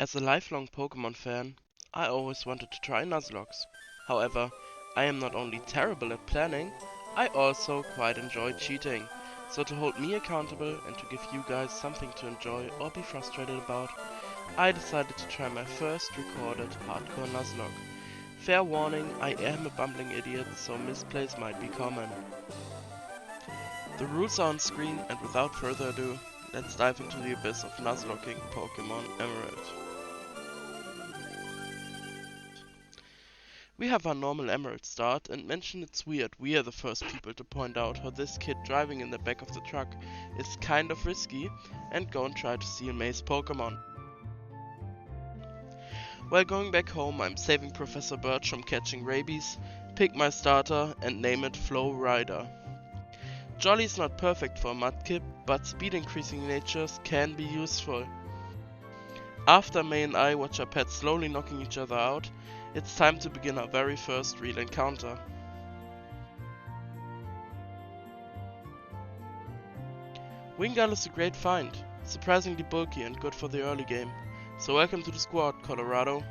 As a lifelong Pokemon fan, I always wanted to try Nuzlocke. However, I am not only terrible at planning, I also quite enjoy cheating. So to hold me accountable and to give you guys something to enjoy or be frustrated about, I decided to try my first recorded hardcore Nuzlocke. Fair warning, I am a bumbling idiot, so misplays might be common. The rules are on screen, and without further ado, let's dive into the abyss of Nuzlocking Pokémon Emerald. We have our normal Emerald start, and mention it's weird we are the first people to point out how this kid driving in the back of the truck is kind of risky, and go and try to steal May's Pokemon. While going back home, I'm saving Professor Birch from catching rabies, pick my starter and name it Flow Rider. Jolly's not perfect for a Mudkip, but speed increasing natures can be useful. After May and I watch our pets slowly knocking each other out, it's time to begin our very first real encounter. Wingull is a great find, surprisingly bulky and good for the early game, so welcome to the squad, Colorado.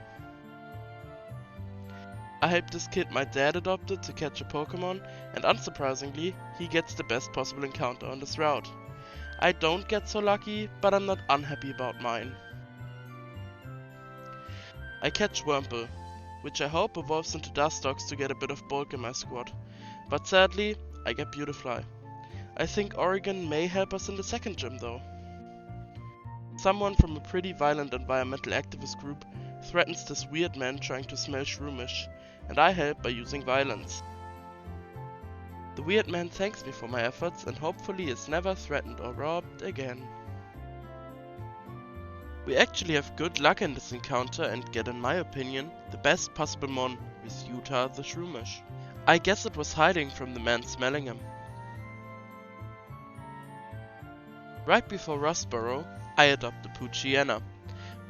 I helped this kid my dad adopted to catch a Pokemon, and unsurprisingly, he gets the best possible encounter on this route. I don't get so lucky, but I'm not unhappy about mine. I catch Wurmple, which I hope evolves into Dustox to get a bit of bulk in my squad, but sadly, I get Beautifly. I think Oregon may help us in the second gym though. Someone from a pretty violent environmental activist group threatens this weird man trying to smell Shroomish, and I help by using violence. The weird man thanks me for my efforts and hopefully is never threatened or robbed again. We actually have good luck in this encounter and get, in my opinion, the best possible mon with Utah the Shroomish. I guess it was hiding from the man smelling him. Right before Rustboro, I adopt the Poochyena.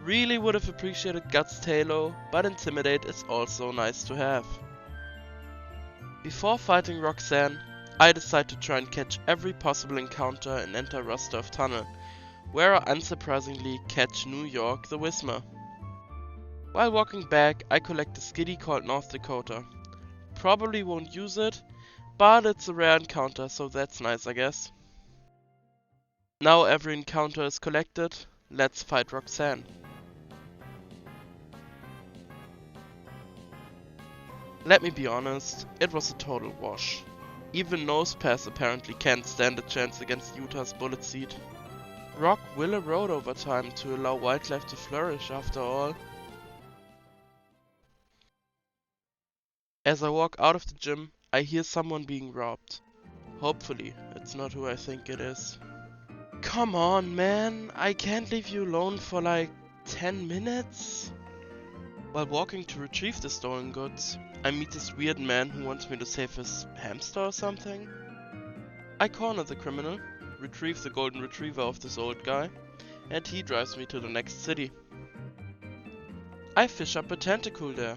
Really would have appreciated Guts Talo, but Intimidate is also nice to have. Before fighting Roxanne, I decide to try and catch every possible encounter and enter Rustov Tunnel, where I unsurprisingly catch New York the Whismer. While walking back, I collect a skitty called North Dakota. Probably won't use it, but it's a rare encounter, so that's nice I guess. Now every encounter is collected, let's fight Roxanne. Let me be honest, it was a total wash. Even Nosepass apparently can't stand a chance against Utah's Bullet Seed. Rock will erode over time to allow wildlife to flourish after all. As I walk out of the gym, I hear someone being robbed. Hopefully, it's not who I think it is. Come on, man, I can't leave you alone for like 10 minutes? While walking to retrieve the stolen goods, I meet this weird man who wants me to save his hamster or something. I corner the criminal, retrieve the golden retriever of this old guy, and he drives me to the next city. I fish up a tentacle there.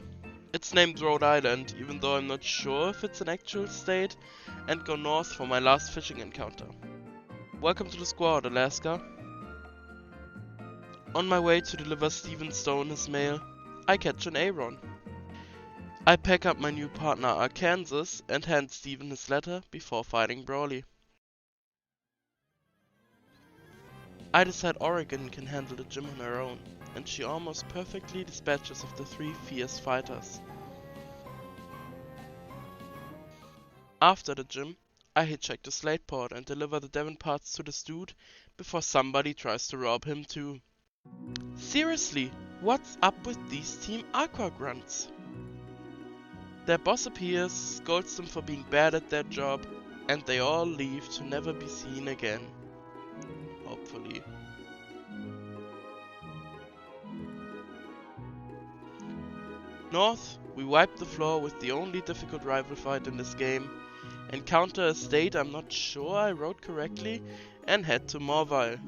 It's named Rhode Island, even though I'm not sure if it's an actual state, and go north for my last fishing encounter. Welcome to the squad, Alaska. On my way to deliver Steven Stone his mail, I catch an Aron. I pack up my new partner Arkansas and hand Steven his letter before fighting Brawly. I decide Oregon can handle the gym on her own, and she almost perfectly dispatches of the 3 fierce fighters. After the gym, I hitchhike to Slateport and deliver the Devon parts to this dude before somebody tries to rob him too. Seriously, what's up with these Team Aqua grunts? Their boss appears, scolds them for being bad at their job, and they all leave to never be seen again. Hopefully. North, we wipe the floor with the only difficult rival fight in this game, encounter a state I'm not sure I wrote correctly, and head to Morville.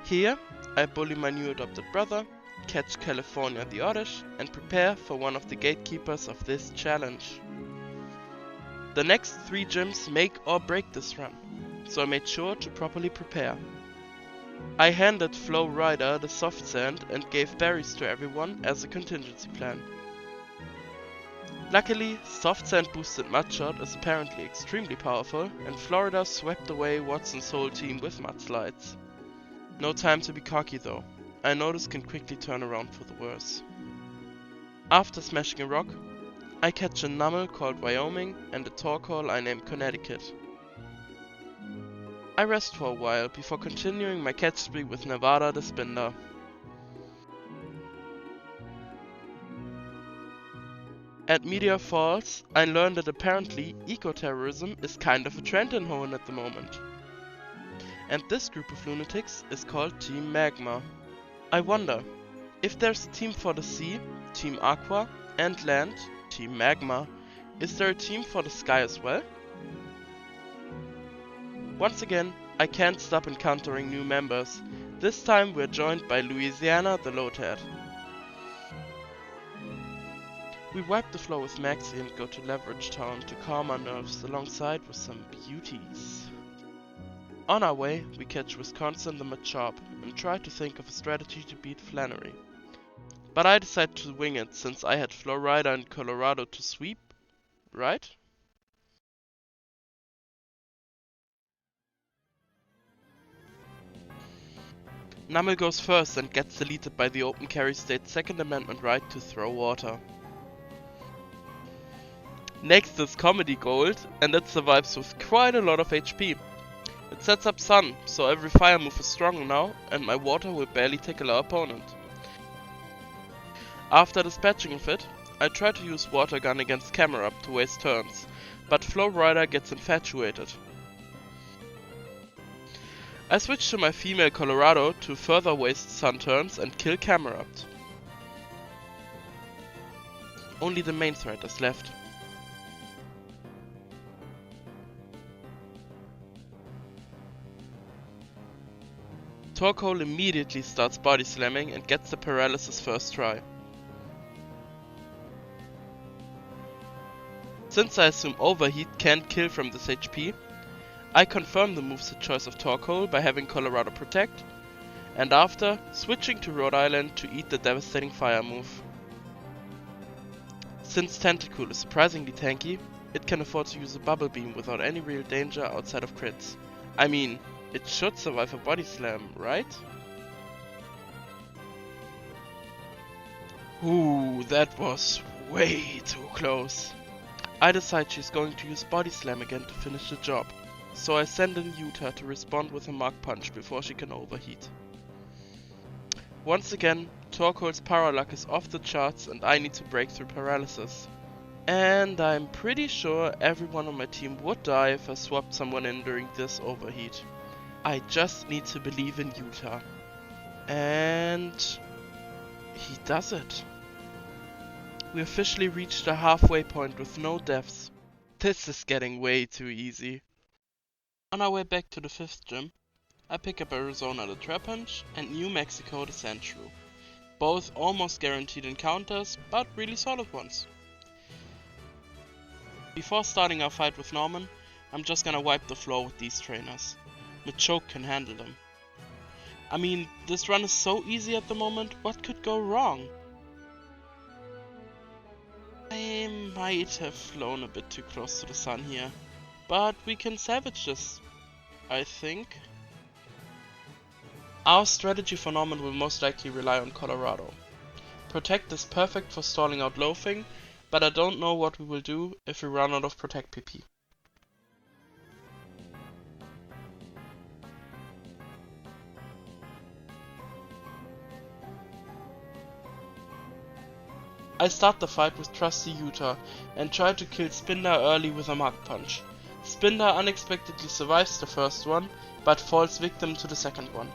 Here, I bully my new adopted brother, catch California the Oddish, and prepare for one of the gatekeepers of this challenge. The next 3 gyms make or break this run, so I made sure to properly prepare. I handed Flow Rider the soft sand and gave berries to everyone as a contingency plan. Luckily, soft sand boosted Mudshot is apparently extremely powerful, and Florida swept away Watson's whole team with mudslides. No time to be cocky though. I know this can quickly turn around for the worse. After smashing a rock, I catch a Nummel called Wyoming and a Torkoal I named Connecticut. I rest for a while before continuing my catch spree with Nevada the Spinda. At Meteor Falls, I learned that apparently eco-terrorism is kind of a trend in Hoenn at the moment. And this group of lunatics is called Team Magma. I wonder, if there's a team for the sea, Team Aqua, and land, Team Magma, is there a team for the sky as well? Once again, I can't stop encountering new members. This time we're joined by Louisiana the Lotad. We wipe the floor with Maxie and go to Leverage Town to calm our nerves alongside with some beauties. On our way, we catch Wisconsin the Machop and try to think of a strategy to beat Flannery. But I decide to wing it since I had Florida and Colorado to sweep, right? Nummel goes first and gets deleted by the Open Carry State's Second Amendment right to throw water. Next is Comedy Gold, and it survives with quite a lot of HP. It sets up Sun, so every fire move is stronger now, and my water will barely tickle our opponent. After dispatching of it, I try to use Water Gun against Camerupt to waste turns, but Flow Rider gets infatuated. I switch to my female Colorado to further waste Sun turns and kill Camerupt. Only the main threat is left. Torkoal immediately starts body slamming and gets the paralysis first try. Since I assume Overheat can't kill from this HP, I confirm the moveset choice of Torkoal by having Colorado protect, and after switching to Rhode Island to eat the devastating fire move. Since Tentacool is surprisingly tanky, it can afford to use a Bubble Beam without any real danger outside of crits. I mean, it should survive a body slam, right? Ooh, that was way too close. I decide she's going to use body slam again to finish the job, so I send in Utah to respond with a Mach Punch before she can overheat. Once again, Torkoal's power luck is off the charts and I need to break through paralysis. And I'm pretty sure everyone on my team would die if I swapped someone in during this overheat. I just need to believe in Utah. And he does it. We officially reached the halfway point with no deaths. This is getting way too easy. On our way back to the 5th gym, I pick up Arizona the Trapinch and New Mexico the Sandshrew. Both almost guaranteed encounters, but really solid ones. Before starting our fight with Norman, I'm just gonna wipe the floor with these trainers. Machoke can handle them. I mean, this run is so easy at the moment, what could go wrong? I might have flown a bit too close to the sun here, but we can salvage this, I think. Our strategy for Norman will most likely rely on Colorado. Protect is perfect for stalling out Loafing, but I don't know what we will do if we run out of Protect PP. I start the fight with trusty Utah and try to kill Spinda early with a Mach Punch. Spinda unexpectedly survives the first one, but falls victim to the second one.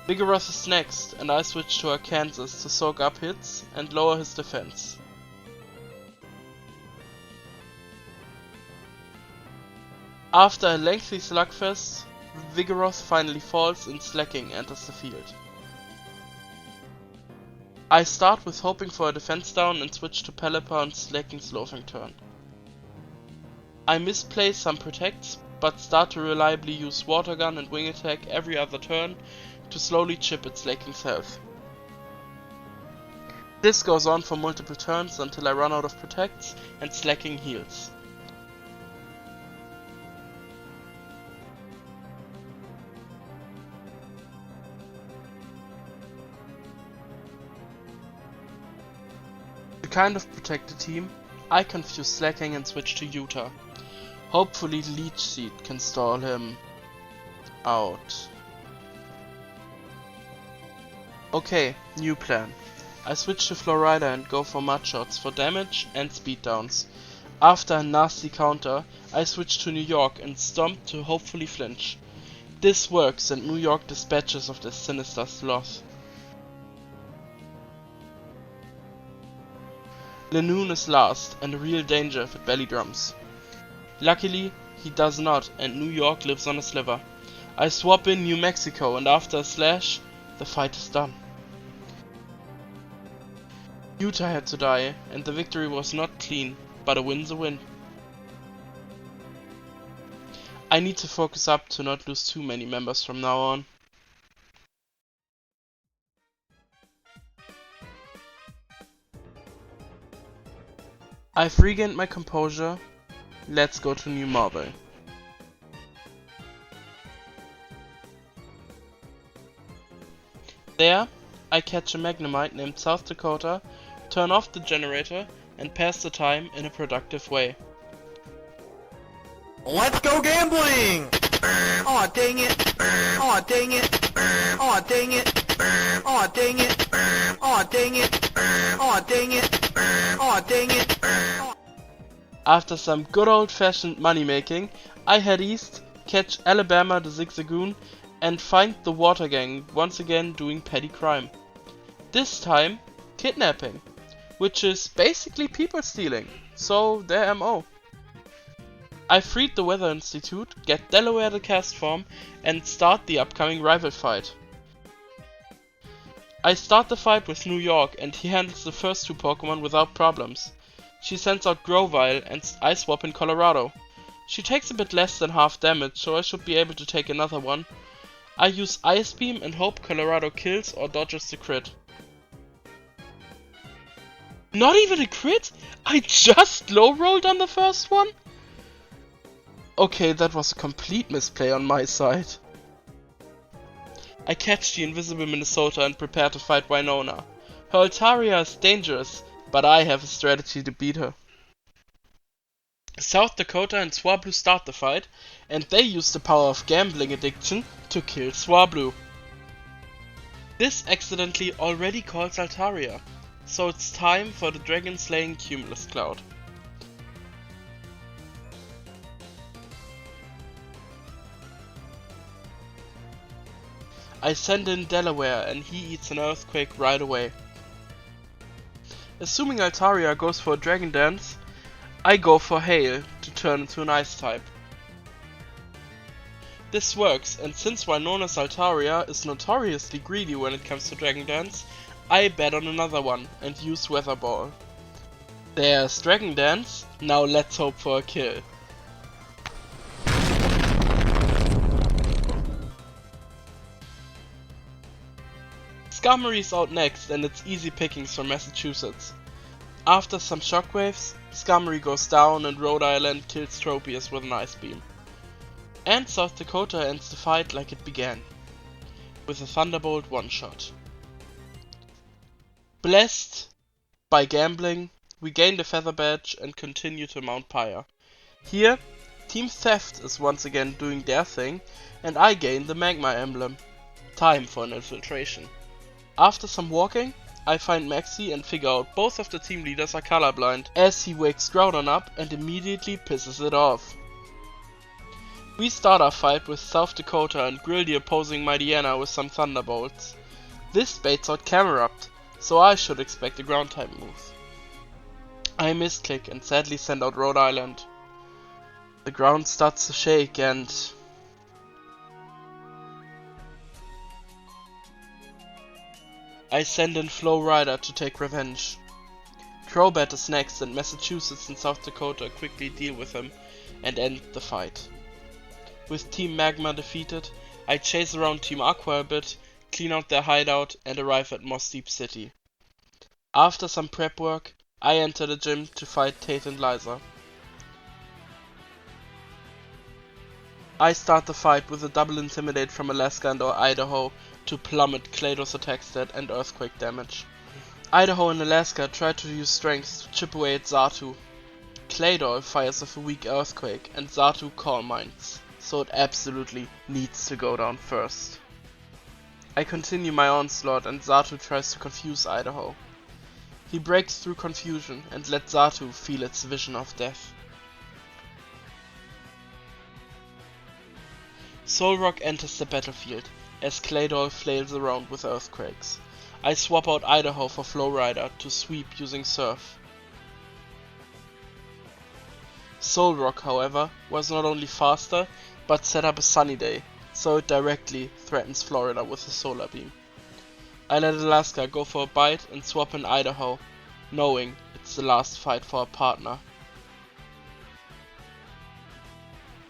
Vigoroth is next, and I switch to Arkansas to soak up hits and lower his defense. After a lengthy slugfest, Vigoroth finally falls and Slacking enters the field. I start with hoping for a defense down and switch to Pelipper on Slacking's loafing turn. I misplace some protects, but start to reliably use Water Gun and Wing Attack every other turn to slowly chip its Slaking's health. This goes on for multiple turns until I run out of protects and Slaking heals. To kind of protect the team, I confuse Slaking and switch to Utah. Hopefully Leech Seed can stall him out. Okay, new plan. I switch to Florida and go for Mud Shots for damage and speed downs. After a nasty counter, I switch to New York and Stomp to hopefully flinch. This works and New York dispatches of this sinister sloth. Lenoon is last and a real danger if it belly drums. Luckily, he does not and New York lives on a sliver. I swap in New Mexico and after a slash, the fight is done. Utah had to die and the victory was not clean, but a win's a win. I need to focus up to not lose too many members from now on. I've regained my composure. Let's go to New Marble. There, I catch a Magnemite named South Dakota, turn off the generator, and pass the time in a productive way. Let's go gambling! Aw, dang it! Aw, dang it! Aw, dang it! Aw, dang it! Aw, dang it! Aw, dang it! Aw, dang it! After some good old-fashioned money making, I head east, catch Alabama the Zigzagoon, and find the Water Gang once again doing petty crime. This time, kidnapping, which is basically people stealing, so their MO. I freed the Weather Institute, get Delaware the cast form, and start the upcoming rival fight. I start the fight with New York and he handles the first two Pokemon without problems. She sends out Grovyle and I swap in Colorado. She takes a bit less than half damage, so I should be able to take another one. I use Ice Beam and hope Colorado kills or dodges the crit. Not even a crit? I just low rolled on the first one? Okay, that was a complete misplay on my side. I catch the invisible Minnesota and prepare to fight Winona. Her Altaria is dangerous, but I have a strategy to beat her. South Dakota and Swablu start the fight, and they use the power of gambling addiction to kill Swablu. This accidentally already calls Altaria, so it's time for the Dragon Slaying Cumulus Cloud. I send in Delaware and he eats an Earthquake right away. Assuming Altaria goes for a Dragon Dance, I go for Hail to turn into an Ice type. This works, and since Winona's Altaria is notoriously greedy when it comes to Dragon Dance, I bet on another one and use Weather Ball. There's Dragon Dance, now let's hope for a kill. Skarmory's out next and it's easy pickings from Massachusetts. After some shockwaves, Skarmory goes down and Rhode Island kills Tropius with an Ice Beam. And South Dakota ends the fight like it began, with a Thunderbolt one-shot. Blessed by gambling, we gain the Feather Badge and continue to Mount Pyre. Here, Team Theft is once again doing their thing and I gain the Magma Emblem. Time for an infiltration. After some walking, I find Maxi and figure out both of the team leaders are colorblind, as he wakes Groudon up and immediately pisses it off. We start our fight with South Dakota and grill the opposing Mightyena with some Thunderbolts. This baits out Camerupt, so I should expect a ground type move. I misclick and sadly send out Rhode Island. The ground starts to shake and... I send in Flow Rider to take revenge. Crobat is next and Massachusetts and South Dakota quickly deal with him and end the fight. With Team Magma defeated, I chase around Team Aqua a bit, clean out their hideout and arrive at Moss Deep City. After some prep work, I enter the gym to fight Tate and Liza. I start the fight with a double Intimidate from Alaska and or Idaho to plummet Klados attack stat and earthquake damage. Idaho and Alaska try to use strength to chip away at Xatu. Claydol fires off a weak earthquake and Xatu Calm Minds, so it absolutely needs to go down first. I continue my onslaught and Xatu tries to confuse Idaho. He breaks through confusion and lets Xatu feel its vision of death. Solrock enters the battlefield as Claydol flails around with earthquakes. I swap out Idaho for Flowrider to sweep using Surf. Solrock, however, was not only faster, but set up a Sunny Day, so it directly threatens Florida with a Solar Beam. I let Alaska go for a bite and swap in Idaho, knowing it's the last fight for a partner.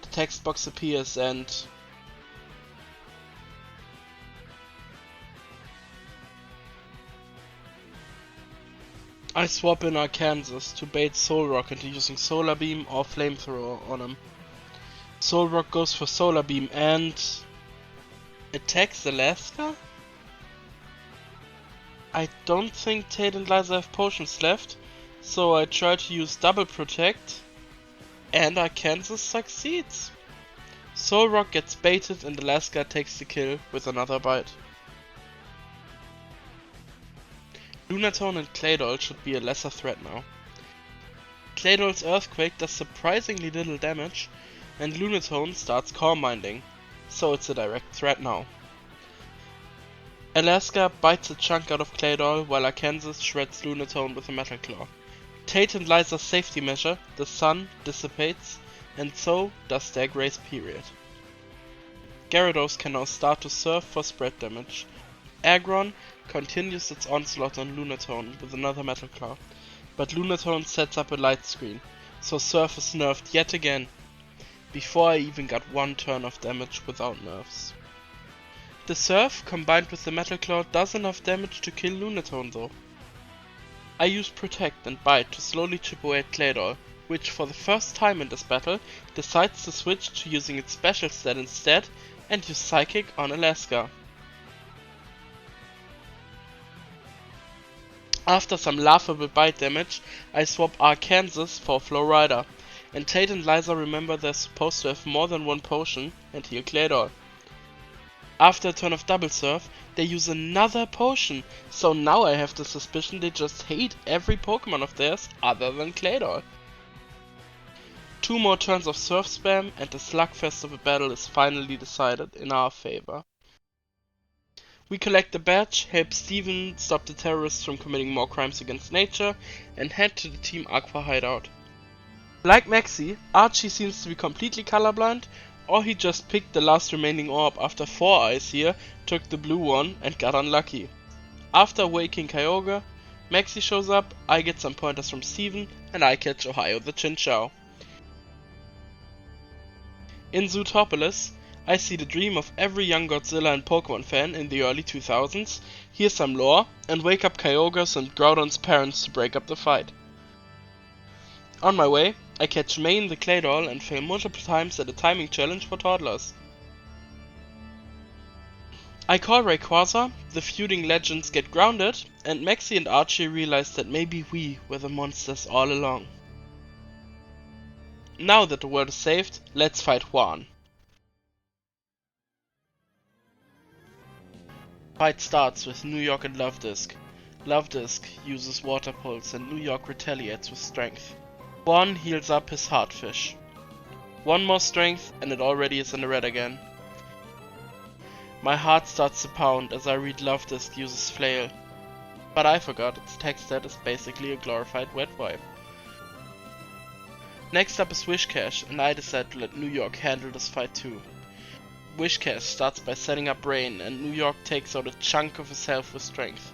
The text box appears and I swap in Arkansas to bait Solrock into using Solar Beam or Flamethrower on him. Solrock goes for Solar Beam and attacks Alaska? I don't think Tate and Liza have potions left, so I try to use Double Protect and Arkansas succeeds. Solrock gets baited and Alaska takes the kill with another bite. Lunatone and Claydol should be a lesser threat now. Claydol's Earthquake does surprisingly little damage, and Lunatone starts Calm Minding, so it's a direct threat now. Alaska bites a chunk out of Claydol while Arkansas shreds Lunatone with a Metal Claw. Tate and Liza's safety measure, the sun, dissipates, and so does their grace period. Gyarados can now start to surf for spread damage. Aggron continues its onslaught on Lunatone with another Metal Claw, but Lunatone sets up a light screen, so Surf is nerfed yet again, before I even got one turn of damage without nerfs. The Surf combined with the Metal Claw does enough damage to kill Lunatone though. I use Protect and Bite to slowly chip away at Claydol, which for the first time in this battle decides to switch to using its special stat instead and use Psychic on Alaska. After some laughable bite damage, I swap Arkansas for Flowrider, and Tate and Liza remember they're supposed to have more than one potion and heal Claydol. After a turn of Double Surf, they use another potion, so now I have the suspicion they just hate every Pokemon of theirs other than Claydol. 2 more turns of Surf spam and the slugfest of a battle is finally decided in our favor. We collect the badge, help Steven stop the terrorists from committing more crimes against nature, and head to the Team Aqua hideout. Like Maxi, Archie seems to be completely colorblind, or he just picked the last remaining orb after 4 eyes here, took the blue one and got unlucky. After waking Kyogre, Maxi shows up, I get some pointers from Steven, and I catch Ohio the Chinchou. In Zootopolis, I see the dream of every young Godzilla and Pokemon fan in the early 2000s, hear some lore, and wake up Kyogre's and Groudon's parents to break up the fight. On my way, I catch Main the Claydol and fail multiple times at a timing challenge for toddlers. I call Rayquaza, the feuding legends get grounded, and Maxi and Archie realize that maybe we were the monsters all along. Now that the world is saved, let's fight Juan. Fight starts with New York and Luvdisc. Luvdisc uses Water Pulse and New York retaliates with Strength. Juan heals up his Heartfish. One more Strength and it already is in the red again. My heart starts to pound as I read Luvdisc uses Flail. But I forgot its tech stat is basically a glorified Wet Wipe. Next up is Wishcash and I decide to let New York handle this fight too. Wishcash starts by setting up Rain and New York takes out a chunk of his health with Strength.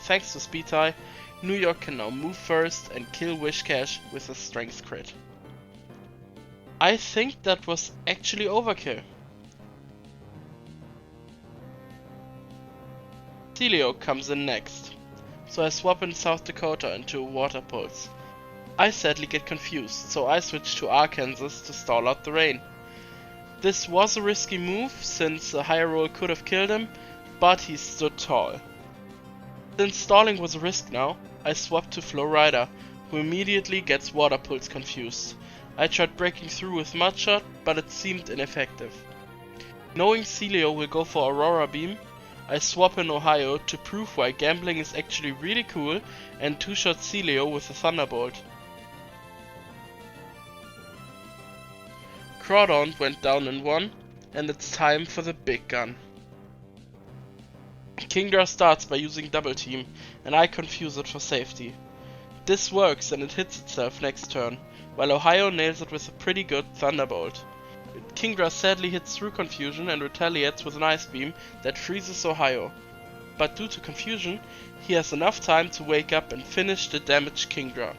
Thanks to Speed Tie, New York can now move first and kill Wishcash with a Strength crit. I think that was actually overkill. Celio comes in next, so I swap in South Dakota into Water Pulse. I sadly get confused, so I switch to Arkansas to stall out the rain. This was a risky move, since a higher roll could have killed him, but he stood tall. Since stalling was a risk now, I swapped to Florida, who immediately gets Water Pulse confused. I tried breaking through with Mudshot, but it seemed ineffective. Knowing Celio will go for Aurora Beam, I swap in Ohio to prove why gambling is actually really cool and two-shot Celio with a Thunderbolt. Crawdaunt went down in 1, and it's time for the big gun. Kingdra starts by using Double Team, and I confuse it for safety. This works and it hits itself next turn, while Ohio nails it with a pretty good Thunderbolt. Kingdra sadly hits through confusion and retaliates with an Ice Beam that freezes Ohio. But due to confusion, he has enough time to wake up and finish the damaged Kingdra.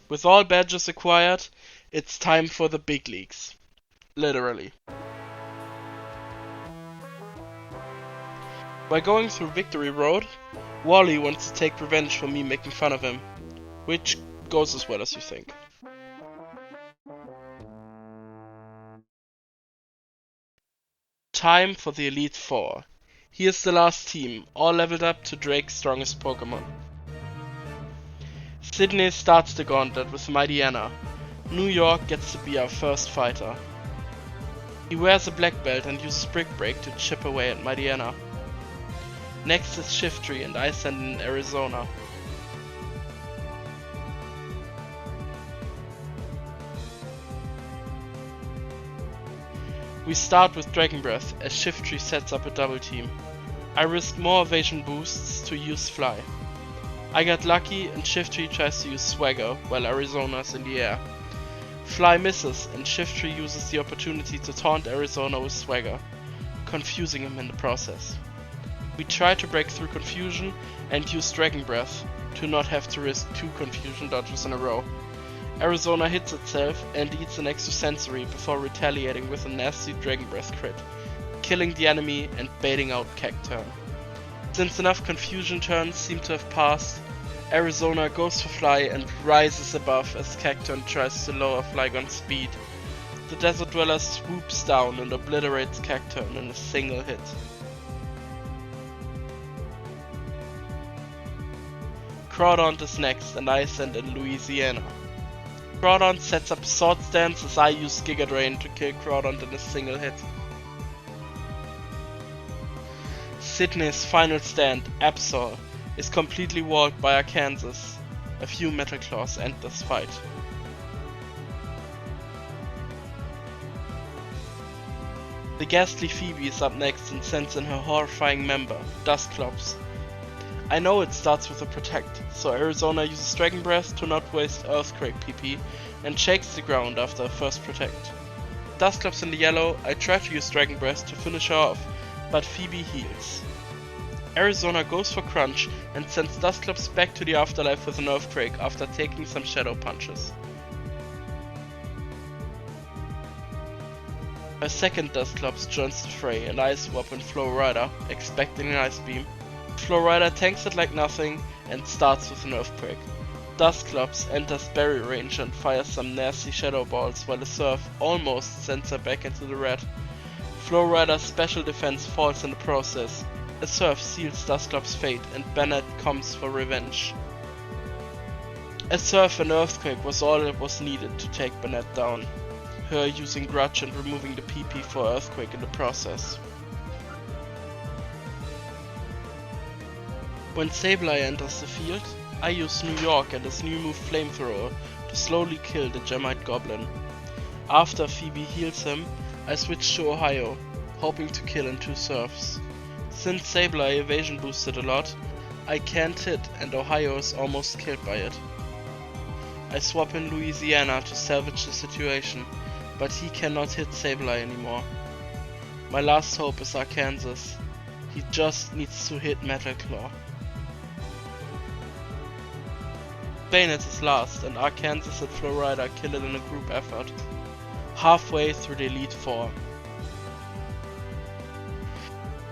With all badges acquired, it's time for the big leagues. Literally. While going through Victory Road, Wally wants to take revenge for me making fun of him, which goes as well as you think. Time for the Elite Four. Here's the last team, all leveled up to Drake's strongest Pokemon. Sydney starts the gauntlet with Mightyena. New York gets to be our first fighter. He wears a black belt and uses Brick Break to chip away at Mightyena. Next is Shiftry and I send in Arizona. We start with Dragon Breath as Shiftry sets up a double team. I risk more evasion boosts to use Fly. I got lucky and Shiftry tries to use Swagger while Arizona's in the air. Fly misses and Shiftry uses the opportunity to taunt Arizona with Swagger, confusing him in the process. We try to break through confusion and use Dragon Breath to not have to risk 2 confusion dodges in a row. Arizona hits itself and eats an extrasensory before retaliating with a nasty Dragon Breath crit, killing the enemy and baiting out Cacturn. Since enough confusion turns seem to have passed, Arizona goes for Fly and rises above as Cacturn tries to lower Flygon's speed. The Desert Dweller swoops down and obliterates Cacturn in a single hit. Crawdaunt is next and I send in Louisiana. Crawdaunt sets up Sword Stance as I use Giga Drain to kill Crawdaunt in a single hit. Sydney's final stand, Absol, is completely walled by Arkansas. A few Metal Claws end this fight. The ghastly Phoebe is up next and sends in her horrifying member, Dusclops. I know it starts with a Protect, so Arizona uses Dragon Breath to not waste Earthquake PP and shakes the ground after a first Protect. Dusclops in the yellow, I try to use Dragon Breath to finish her off, but Phoebe heals. Arizona goes for Crunch and sends Dusclops back to the afterlife with an Earthquake after taking some Shadow Punches. A second Dusclops joins the fray and I swap in Florida, expecting an Ice Beam. Florida tanks it like nothing and starts with an Earthquake. Dusclops enters berry range and fires some nasty Shadow Balls while the Surf almost sends her back into the red. Florida's special defense falls in the process. A Surf seals Dusclops' fate and Bennett comes for revenge. A Surf and Earthquake was all that was needed to take Bennett down, her using Grudge and removing the PP for Earthquake in the process. When Sableye enters the field, I use New York and his new move Flamethrower to slowly kill the Gemite Goblin. After Phoebe heals him, I switch to Ohio, hoping to kill in 2 Surfs. Since Sableye evasion boosted a lot, I can't hit and Ohio is almost killed by it. I swap in Louisiana to salvage the situation, but he cannot hit Sableye anymore. My last hope is Arkansas. He just needs to hit Metal Claw. Bayonet is last, and Arkansas and Florida kill it in a group effort, halfway through the Elite Four.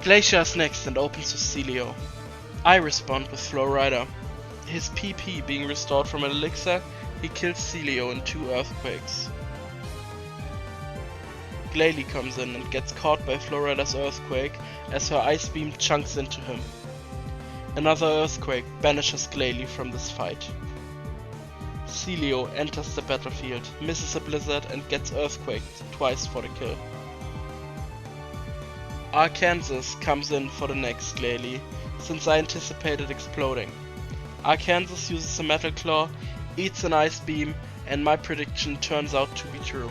Glacier is next and opens with Celio. I respond with Florida. His PP being restored from an elixir, he kills Celio in 2 earthquakes. Glalie comes in and gets caught by Florida's earthquake as her ice beam chunks into him. Another earthquake banishes Glalie from this fight. Celio enters the battlefield, misses a blizzard and gets earthquaked twice for the kill. Arkansas comes in for the next Glalie, since I anticipated exploding. Arkansas uses a metal claw, eats an ice beam, and my prediction turns out to be true.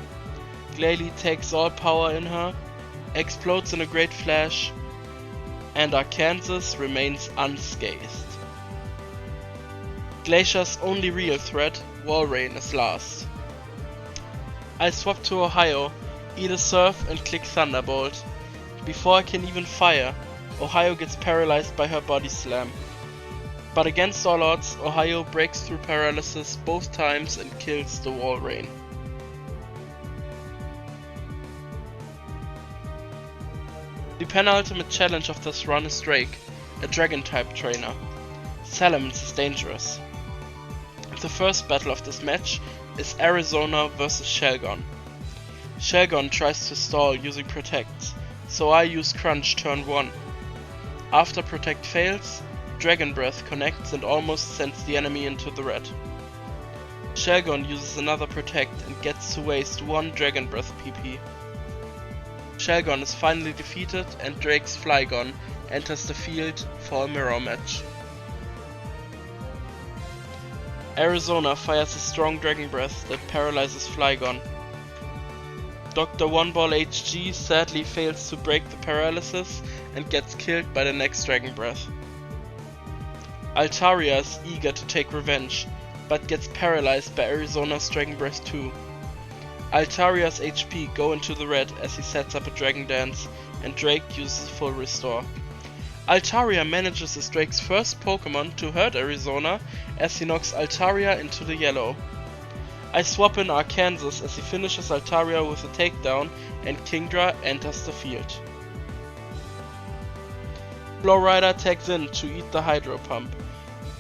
Glalie takes all power in her, explodes in a great flash, and Arkansas remains unscathed. Glacier's only real threat, Walrein, is last. I swap to Ohio, eat a surf and click Thunderbolt. Before I can even fire, Ohio gets paralyzed by her body slam. But against all odds, Ohio breaks through paralysis both times and kills the Walrein. The penultimate challenge of this run is Drake, a Dragon-type trainer. Salamence is dangerous. The first battle of this match is Arizona vs Shelgon. Shelgon tries to stall using Protects, so I use Crunch turn 1. After Protect fails, Dragon Breath connects and almost sends the enemy into the red. Shelgon uses another Protect and gets to waste 1 Dragon Breath PP. Shelgon is finally defeated and Drake's Flygon enters the field for a mirror match. Arizona fires a strong Dragon Breath that paralyzes Flygon. Dr. One Ball HG sadly fails to break the paralysis and gets killed by the next Dragon Breath. Altaria is eager to take revenge, but gets paralyzed by Arizona's Dragon Breath 2. Altaria's HP go into the red as he sets up a Dragon Dance, and Drake uses full restore. Altaria manages as Drake's first Pokemon to hurt Arizona as he knocks Altaria into the yellow. I swap in Arkansas as he finishes Altaria with a takedown and Kingdra enters the field. Florida tags in to eat the Hydro Pump.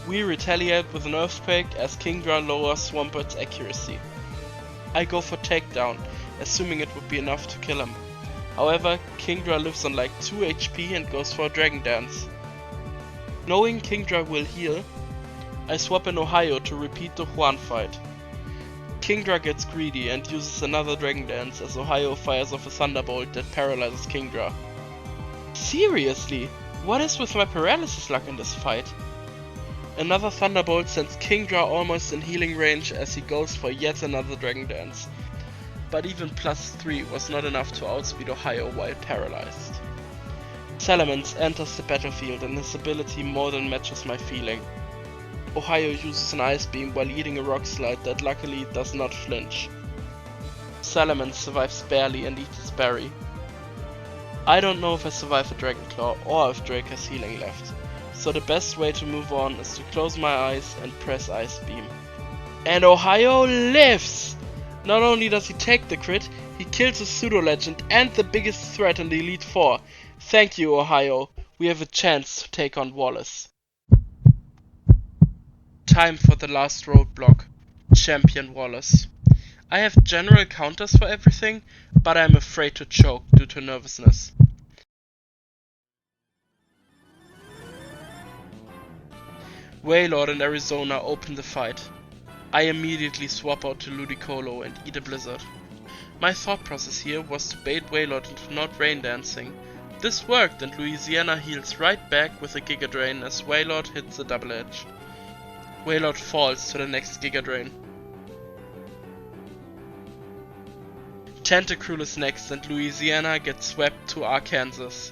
We retaliate with an Earthquake as Kingdra lowers Swampert's accuracy. I go for takedown, assuming it would be enough to kill him. However, Kingdra lives on like 2 HP and goes for a Dragon Dance. Knowing Kingdra will heal, I swap in Ohio to repeat the Juan fight. Kingdra gets greedy and uses another Dragon Dance as Ohio fires off a Thunderbolt that paralyzes Kingdra. Seriously, what is with my paralysis luck in this fight? Another Thunderbolt sends Kingdra almost in healing range as he goes for yet another Dragon Dance. But even +3 was not enough to outspeed Ohio while paralyzed. Salamence enters the battlefield and his ability more than matches my feeling. Ohio uses an Ice Beam while eating a Rock Slide that luckily does not flinch. Salamence survives barely and eats his berry. I don't know if I survive a Dragon Claw or if Drake has healing left, so the best way to move on is to close my eyes and press Ice Beam. And Ohio lives! Not only does he take the crit, he kills a pseudo-legend and the biggest threat in the Elite Four. Thank you, Ohio. We have a chance to take on Wallace. Time for the last roadblock. Champion Wallace. I have general counters for everything, but I am afraid to choke due to nervousness. Wailord and Arizona open the fight. I immediately swap out to Ludicolo and eat a blizzard. My thought process here was to bait Wailord into not rain dancing. This worked and Louisiana heals right back with a Giga Drain as Wailord hits a double edge. Wailord falls to the next Giga Drain. Tentacruel is next and Louisiana gets swept to Arkansas.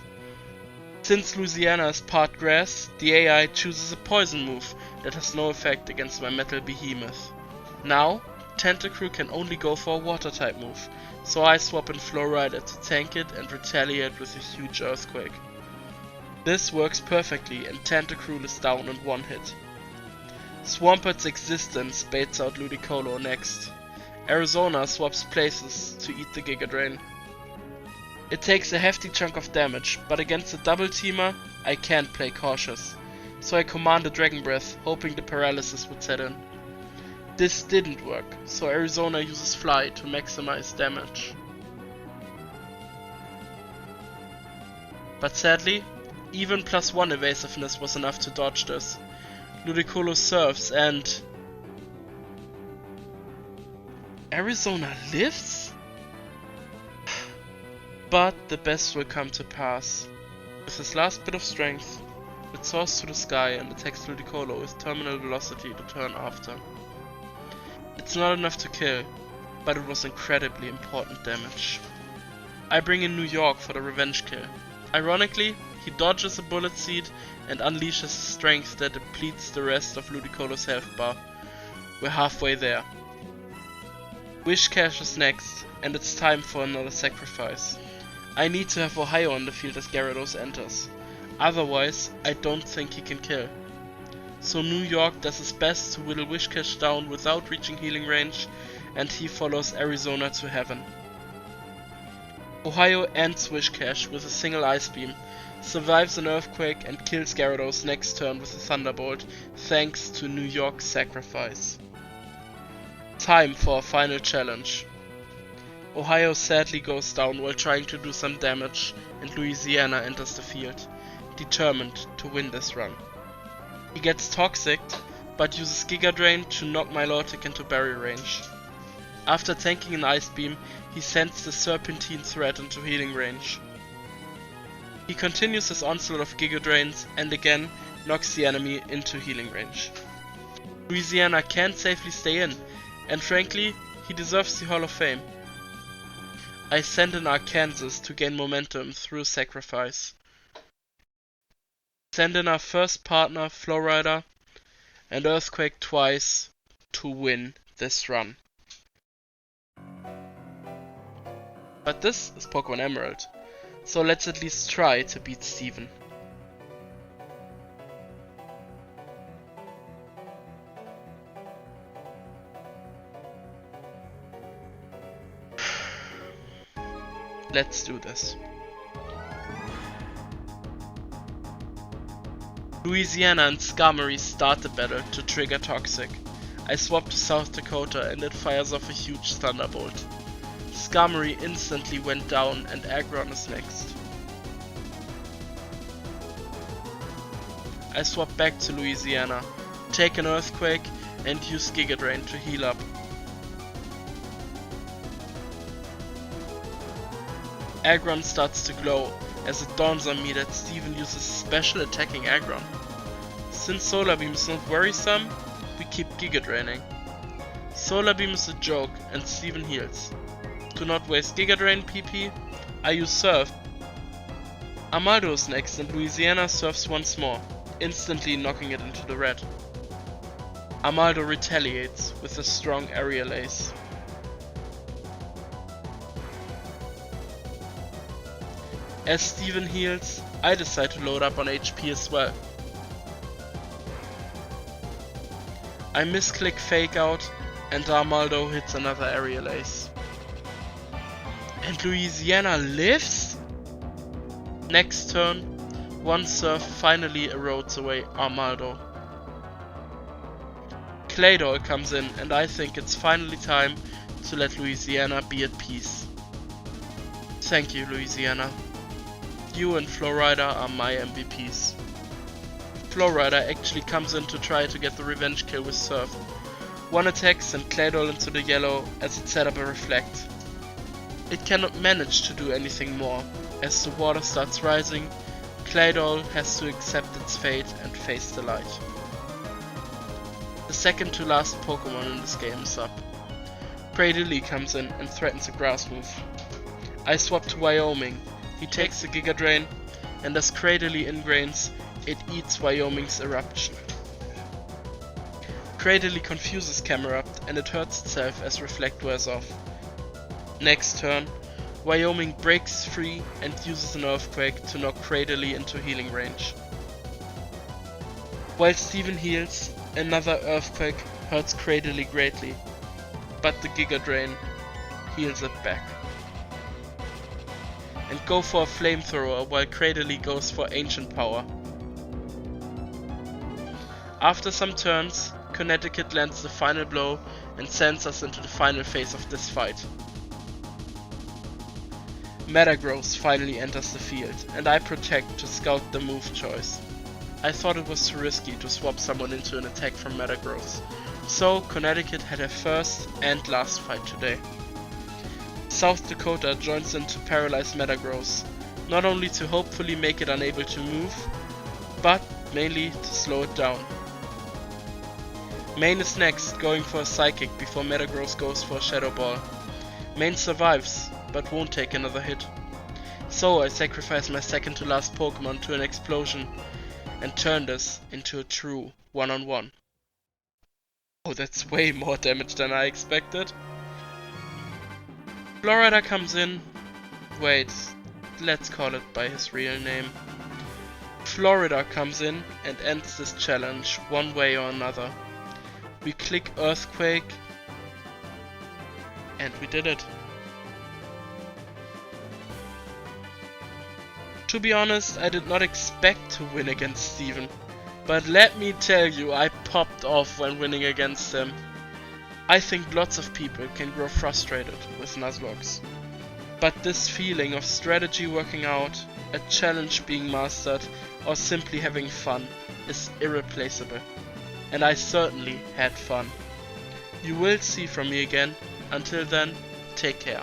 Since Louisiana is part grass, the AI chooses a poison move that has no effect against my metal behemoth. Now, Tentacruel can only go for a water type move, so I swap in Florida to tank it and retaliate with a huge earthquake. This works perfectly and Tentacruel is down in one hit. Swamped's existence baits out Ludicolo next. Arizona swaps places to eat the Giga Drain. It takes a hefty chunk of damage, but against a double teamer, I can't play cautious. So I command a Dragon Breath, hoping the paralysis would set in. This didn't work, so Arizona uses Fly to maximize damage. But sadly, even +1 evasiveness was enough to dodge this. Ludicolo surfs and... Arizona lives? But the best will come to pass. With his last bit of strength, it soars to the sky and attacks Ludicolo with terminal velocity the turn after. It's not enough to kill, but it was incredibly important damage. I bring in New York for the revenge kill. Ironically, he dodges a bullet seed and unleashes a strength that depletes the rest of Ludicolo's health bar. We're halfway there. Wish Cash is next, and it's time for another sacrifice. I need to have Ohio on the field as Gyarados enters. Otherwise, I don't think he can kill. So New York does his best to whittle Wish Cash down without reaching healing range, and he follows Arizona to heaven. Ohio ends Wish Cash with a single Ice Beam, survives an Earthquake and kills Gyarados next turn with a Thunderbolt, thanks to New York's sacrifice. Time for a final challenge. Ohio sadly goes down while trying to do some damage, and Louisiana enters the field, determined to win this run. He gets Toxic, but uses Giga Drain to knock Milotic into barrier range. After tanking an Ice Beam, he sends the Serpentine Thread into healing range. He continues his onslaught of Giga Drains and again knocks the enemy into healing range. Louisiana can't safely stay in, and frankly, he deserves the Hall of Fame. I send in Arkansas to gain momentum through sacrifice. Send in our first partner, Flowrider, and Earthquake twice to win this run. But this is Pokémon Emerald, so let's at least try to beat Steven. Let's do this. Louisiana and Skarmory start the battle to trigger Toxic. I swap to South Dakota and it fires off a huge Thunderbolt. Skarmory instantly went down and Aggron is next. I swap back to Louisiana, take an Earthquake and use Giga Drain to heal up. Aggron starts to glow as it dawns on me that Steven uses special attacking Aggron. Since Solar Beam is not worrisome, we keep Giga Draining. Solar Beam is a joke and Steven heals. To not waste Giga Drain PP, I use Surf. Armaldo is next and Louisiana surfs once more, instantly knocking it into the red. Armaldo retaliates with a strong Aerial Ace. As Steven heals, I decide to load up on HP as well. I misclick Fake Out and Armaldo hits another Aerial Ace. And Louisiana lives? Next turn, one Surf finally erodes away Armaldo. Claydol comes in and I think it's finally time to let Louisiana be at peace. Thank you, Louisiana. You and Flowrider are my MVPs. Flowrider actually comes in to try to get the revenge kill with Surf. One attack sent Claydol into the yellow as it set up a Reflect. It cannot manage to do anything more. As the water starts rising, Claydol has to accept its fate and face the light. The second to last Pokemon in this game is up. Cradily comes in and threatens a grass move. I swap to Wyoming. He takes the Giga Drain, and as Cradily ingrains, it eats Wyoming's Eruption. Cradily confuses Camerupt and it hurts itself as Reflect wears off. Next turn, Wyoming breaks free and uses an Earthquake to knock Cradily into healing range. While Steven heals, Another earthquake hurts Cradily greatly, but the Giga Drain heals it back. And go for a flamethrower while Cradily goes for ancient power. After some turns, Connecticut lands the final blow and sends us into the final phase of this fight. Metagross finally enters the field, and I protect to scout the move choice. I thought it was too risky to swap someone into an attack from Metagross, so Connecticut had her first and last fight today. South Dakota joins in to paralyze Metagross, not only to hopefully make it unable to move, but mainly to slow it down. Maine is next, going for a Psychic before Metagross goes for a Shadow Ball. Maine survives, but won't take another hit. So I sacrifice my second to last Pokemon to an explosion and turn this into a true one-on-one. Oh, that's way more damage than I expected. Florida comes in. Wait, let's call it by his real name. Florida comes in and ends this challenge one way or another. We click Earthquake, and we did it. To be honest, I did not expect to win against Steven, but let me tell you, I popped off when winning against him. I think lots of people can grow frustrated with Nuzlocks, but this feeling of strategy working out, a challenge being mastered, or simply having fun is irreplaceable. And I certainly had fun. You will see from me again. Until then, take care.